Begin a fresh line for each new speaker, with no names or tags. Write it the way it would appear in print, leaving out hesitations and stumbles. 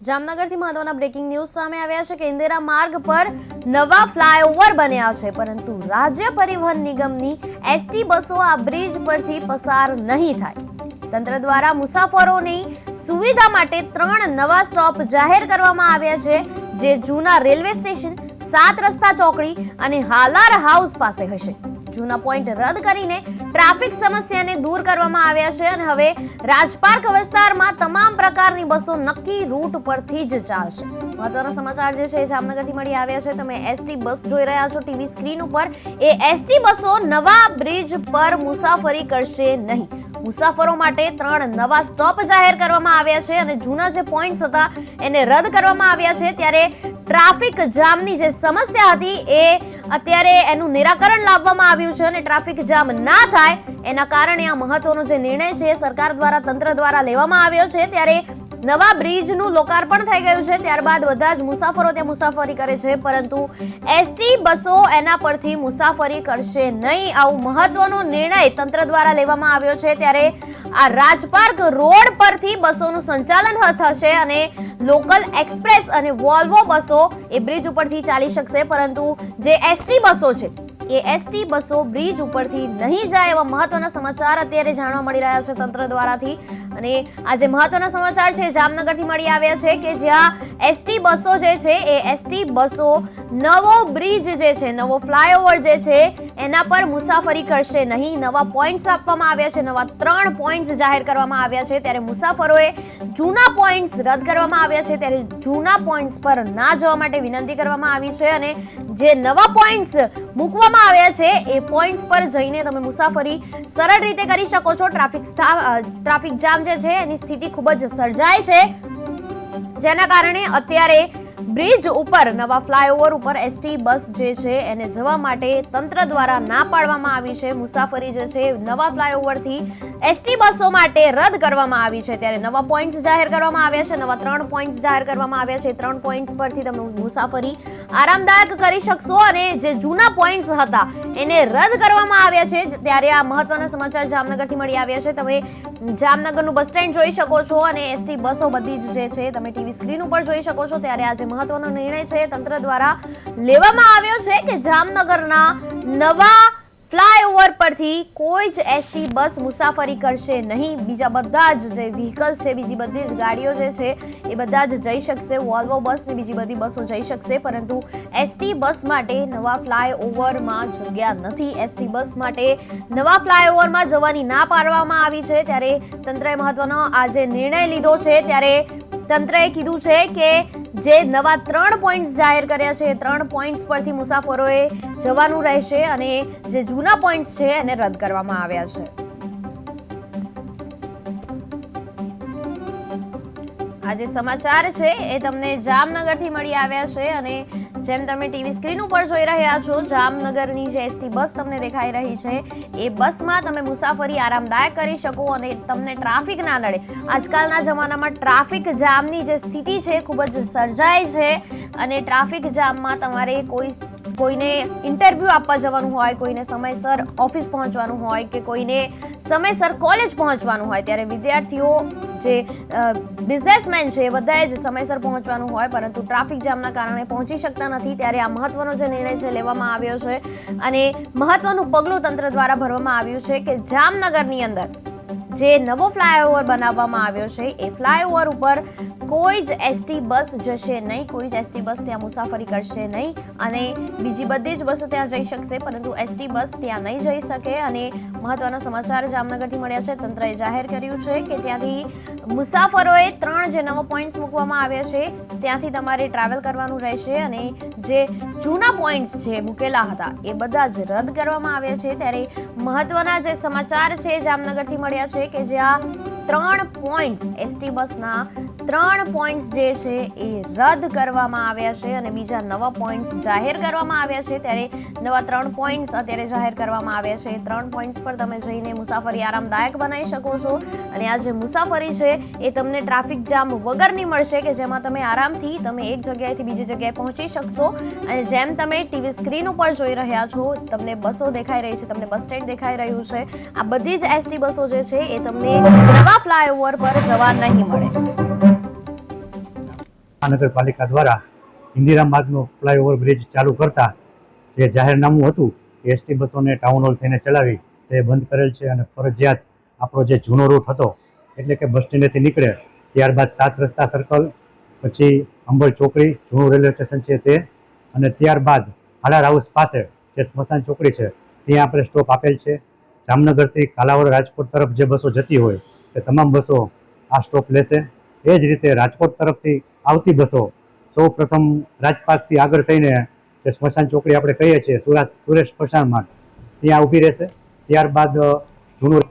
જામનગરથી મહત્વના breaking news સામે આવ્યા છે કે ઇન્દિરા માર્ગ પર નવા ફ્લાયઓવર બન્યા છે, પરંતુ રાજ્ય પરિવહન નિગમની એસટી બસો આ બ્રિજ પરથી પસાર નહીં થાય. તંત્ર દ્વારા મુસાફરોની સુવિધા માટે 3 નવા સ્ટોપ જાહેર કરવામાં આવ્યા છે, જે જૂના રેલવે સ્ટેશન, 7 રસ્તા ચોકડી અને હાલાર હાઉસ પાસે હશે. જૂના પોઈન્ટ રદ કરીને ટ્રાફિક સમસ્યાને દૂર કરવામાં આવ્યા છે અને હવે રાજપાર્ક વિસ્તારમાં તમામ પ્રકારની બસો નક્કી રૂટ પરથી જ ચાલશે. મહત્વના સમાચાર જે છે જામનગરથી મળી આવ્યા છે. તમે એસટી બસ જોઈ રહ્યા છો ટીવી સ્ક્રીન ઉપર. એ એસટી બસો નવા બ્રિજ પર મુસાફરી કરશે નહીં. મુસાફરો માટે 3 નવા સ્ટોપ જાહેર કરવામાં આવ્યા છે અને જૂના જે પોઈન્ટ્સ હતા એને રદ કરવામાં આવ્યા છે. ત્યારે ટ્રાફિક જામની જે સમસ્યા હતી એ અત્યારે એનું નિરાકરણ લાવવામાં આવ્યું છે અને ટ્રાફિક જામ ના થાય એના કારણે આ મહત્વનો જે નિર્ણય છે સરકાર દ્વારા, તંત્ર દ્વારા લેવામાં આવ્યો છે. ત્યારે નવા બ્રિજનું લોકાર્પણ થઈ ગયું છે. ત્યારબાદ બધા જ મુસાફરો ત્યાં મુસાફરી કરે છે, પરંતુ એસટી બસો એના પરથી મુસાફરી કરશે નહીં. આવું મહત્વનો નિર્ણય તંત્ર દ્વારા લેવામાં આવ્યો છે. ત્યારે આ રાજપાર્ક રોડ પરથી બસોનું સંચાલન થશે અને લોકલ એક્સપ્રેસ અને વોલ્વો બસો એ બ્રિજ ઉપરથી ચાલી શકશે, પરંતુ જે એસટી બસો છે એ એસટી બસો બ્રિજ ઉપરથી નહીં જાય એવા મહત્વના સમાચાર અત્યારે જાણવા મળી રહ્યા છે તંત્ર દ્વારાથી. અને આ જે મહત્વના સમાચાર છે જામનગરથી મળી આવ્યા છે કે જ્યાં એસટી બસો જે છે એ એસટી બસો નવો બ્રિજ જે છે, નવો ફ્લાયઓવર જે છે એના પર મુસાફરી કરશે નહીં. નવા પોઈન્ટ્સ આપવામાં આવ્યા છે, નવા 3 પોઈન્ટ્સ જાહેર કરવામાં આવ્યા છે. ત્યારે મુસાફરોએ જૂના પોઈન્ટ્સ રદ કરવામાં આવ્યા છે, ત્યારે જૂના પોઈન્ટ્સ પર ના જવા માટે વિનંતી કરવામાં આવી છે અને જે નવા પોઈન્ટ્સ મૂકવામાં આવ્યા છે એ પોઈન્ટ્સ પર જઈને તમે મુસાફરી સરળ રીતે કરી શકો છો. ટ્રાફિક જામ જે છે એની સ્થિતિ ખૂબ જ સર્જાય છે, જેના કારણે અત્યારે બ્રિજ ઉપર નવા ફ્લાયઓવર ઉપર એસટી બસ જે છે એને જવા માટે તંત્ર દ્વારા ના પાડવામાં આવી છે. મુસાફરી જે છે નવા ફ્લાયઓવરથી એસટી બસો માટે રદ કરવામાં આવી છે. ત્યારે નવા પોઈન્ટ્સ જાહેર કરવામાં આવ્યા છે, નવા 3 પોઈન્ટ્સ જાહેર કરવામાં આવ્યા છે. 3 પોઈન્ટ્સ પરથી તમે મુસાફરી આરામદાયક કરી શકશો અને જે જૂના પોઈન્ટ્સ હતા એને રદ કરવામાં આવ્યા છે. ત્યારે આ મહત્વના સમાચાર જામનગરથી મળી આવ્યા છે. તમે જામનગરનું બસ સ્ટેન્ડ જોઈ શકો છો અને એસટી બસો બધી જ જે છે તમે ટીવી સ્ક્રીન ઉપર જોઈ શકો છો. ત્યારે આજે મહત્વનો નિર્ણય છે તંત્ર દ્વારા લેવામાં આવ્યો છે કે જામનગરના નવા ફ્લાયઓવર પરથી કોઈ જ એસટી બસ મુસાફરી કરશે નહીં. બીજા બધા જ જે વ્હીકલ્સ છે, બીજી બધી જ ગાડીઓ જે છે એ બધા જ જઈ શકશે. વોલ્વો બસ ને બીજી બધી બસો જઈ શકશે, પરંતુ એસટી બસ માટે નવા ફ્લાયઓવરમાં જગ્યા નથી. એસટી બસ માટે નવા ફ્લાયઓવરમાં જવાની ના પાડવામાં આવી છે. ત્યારે તંત્રએ મહત્વનો આજે નિર્ણય લીધો છે. ત્યારે તંત્રએ કીધું છે કે જે નવા 3 પોઈન્ટ્સ જાહેર કર્યા છે એ 3 પોઈન્ટ્સ પરથી મુસાફરોએ જવાનું રહેશે અને જે જૂના પોઈન્ટ્સ છે એને રદ કરવામાં આવ્યા છે. આ જે સમાચાર છે એ તમને જામનગરથી મળી આવ્યા છે અને જેમ તમે ટીવી સ્ક્રીન ઉપર જોઈ રહ્યા છો જામનગરની જે એસટી બસ તમને દેખાઈ રહી છે એ બસમાં તમે મુસાફરી આરામદાયક કરી શકો અને તમને ટ્રાફિક ના નડે. આજકાલના જમાનામાં ટ્રાફિક જામની જે સ્થિતિ છે ખૂબ જ સર્જાય છે અને ટ્રાફિક જામમાં તમારે કોઈને ઇન્ટરવ્યૂ આપવા જવાનું હોય, કોઈને સમયસર ઓફિસ પહોંચવાનું હોય કે કોઈને સમયસર કોલેજ પહોંચવાનું હોય, ત્યારે વિદ્યાર્થીઓ જે બિઝનેસમેન છે એ બધાએ જ સમયસર પહોંચવાનું હોય, પરંતુ ટ્રાફિક જામના કારણે પહોંચી શકતા નથી. ત્યારે આ મહત્વનો જે નિર્ણય છે લેવામાં આવ્યો છે અને મહત્વનું પગલું તંત્ર દ્વારા ભરવામાં આવ્યું છે કે જામનગરની અંદર જે નવો ફ્લાયઓવર બનાવવામાં આવ્યો છે એ ફ્લાયઓવર ઉપર કોઈ જ એસટી બસ જશે નહીં. કોઈ જ એસટી બસ ત્યાં મુસાફરી કરશે નહીં અને બીજી બધી જ બસો ત્યાં જઈ શકશે, પરંતુ એસટી બસ ત્યાં નહીં જઈ શકે. અને મહત્વના સમાચાર જામનગરથી મળ્યા છે. તંત્રએ જાહેર કર્યું છે કે ત્યાંથી મુસાફરોએ 3 જે નવા પોઈન્ટ્સ મૂકવામાં આવ્યા છે ત્યાંથી તમારે ટ્રાવેલ કરવાનું રહેશે અને જે જૂના પોઈન્ટ્સ છે મૂકેલા હતા એ બધા જ રદ કરવામાં આવ્યા છે. ત્યારે મહત્વના જે સમાચાર છે જામનગરથી મળ્યા છે કે જ્યાં 3 પોઈન્ટ્સ એસટી બસના 3 પોઈન્ટ્સ જે છે એ રદ કરવામાં આવ્યા છે અને બીજા નવા પોઈન્ટ્સ જાહેર કરવામાં આવ્યા છે. ત્યારે નવા 3 પોઈન્ટ્સ અત્યારે જાહેર કરવામાં આવ્યા છે. 3 પોઈન્ટ્સ પર તમે જઈને મુસાફરી આરામદાયક બનાવી શકો છો અને આ જે મુસાફરી છે એ તમને ટ્રાફિક જામ વગરની મળશે કે જેમાં તમે આરામથી એક જગ્યાએથી બીજી જગ્યાએ પહોંચી શકશો. અને જેમ તમે ટીવી સ્ક્રીન ઉપર જોઈ રહ્યા છો તમને બસો દેખાઈ રહી છે, તમને બસ સ્ટેન્ડ દેખાઈ રહ્યું છે. આ બધી જ એસટી બસો જે છે એ તમને નવા ફ્લાયઓવર પર જવા નહીં મળે.
મહાનગરપાલિકા દ્વારા ઇન્દિરા માર્ગનો ફ્લાયઓવર બ્રિજ ચાલુ કરતા જે જાહેરનામું હતું એસટી બસોને ટાઉન હોલ થઈને ચલાવી તે બંધ કરેલ છે અને ફરજિયાત આપણો જે જૂનો રૂટ હતો એટલે કે બસ સ્ટેન્ડેથી નીકળે ત્યારબાદ 7 રસ્તા સર્કલ, પછી અંબલ ચોકડી જૂનું રેલવે સ્ટેશન છે તે, અને ત્યારબાદ હાલાર હાઉસ પાસે જે સ્મશાન ચોકડી છે ત્યાં આપણે સ્ટોપ આપેલ છે. જામનગરથી કાલાવડ રાજકોટ તરફ જે બસો જતી હોય તે તમામ બસો આ સ્ટોપ લેશે. એ જ રીતે રાજકોટ તરફથી આવતી બસો સૌ પ્રથમ રાજપાટથી આગળ થઈને જે સ્મશાન ચોકડી આપણે કહીએ છીએ સુરેશ સ્મશાન માર્ગ ત્યાં ઊભી રહેશે. ત્યારબાદ જૂનું